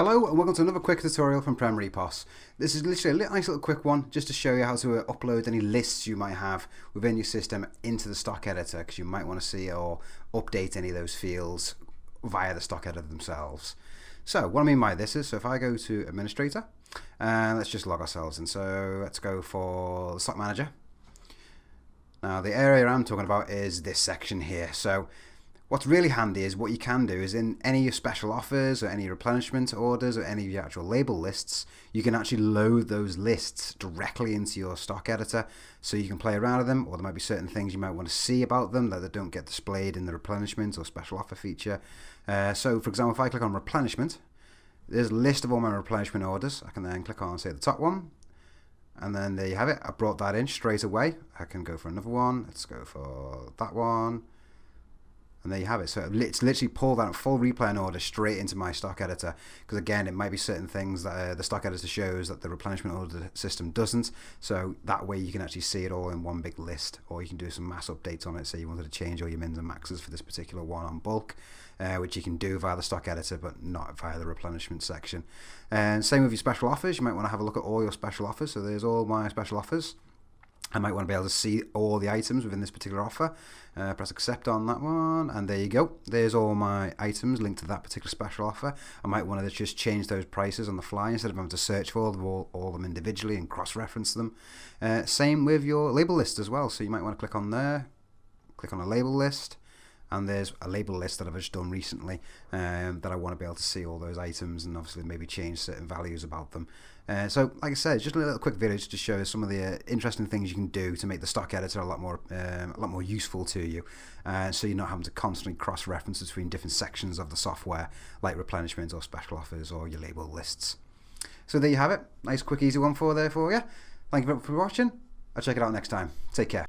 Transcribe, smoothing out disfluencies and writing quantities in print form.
Hello and welcome to another quick tutorial from Premier EPOS. This is literally a nice little quick one just to show you how to upload any lists you might have within your system into the stock editor, because you might want to see or update any of those fields via the stock editor themselves. So what I mean by this is, so if I go to administrator and let's just log ourselves in. So let's go for the stock manager. Now the area I'm talking about is this section here. So what's really handy is what you can do is in any of your special offers or any replenishment orders or any of your actual label lists, you can actually load those lists directly into your stock editor, so you can play around with them, or there might be certain things you might want to see about them that don't get displayed in the replenishment or special offer feature. So for example, if I click on replenishment, there's a list of all my replenishment orders. I can then click on, say, the top one, and then there you have it. I brought that in straight away. I can go for another one. Let's go for that one. And there you have it. So it's literally pulled that full replan order straight into my stock editor, because again, it might be certain things that the stock editor shows that the replenishment order system doesn't. So that way you can actually see it all in one big list, or you can do some mass updates on it. Say you wanted to change all your mins and maxes for this particular one on bulk, which you can do via the stock editor, but not via the replenishment section. And same with your special offers. You might want to have a look at all your special offers. So there's all my special offers. I might want to be able to see all the items within this particular offer. Press accept on that one, and there you go. There's all my items linked to that particular special offer. I might want to just change those prices on the fly instead of having to search for them, all of them individually and cross-reference them. Same with your label list as well. So you might want to click on there, click on a label list, and there's a label list that I've just done recently that I want to be able to see all those items and obviously maybe change certain values about them. So like I said, it's just a little quick video just to show some of the interesting things you can do to make the stock editor a lot more useful to you, so you're not having to constantly cross-reference between different sections of the software like replenishment or special offers or your label lists. So there you have it. Nice quick easy one for you. Thank you for watching. I'll check it out next time. Take care.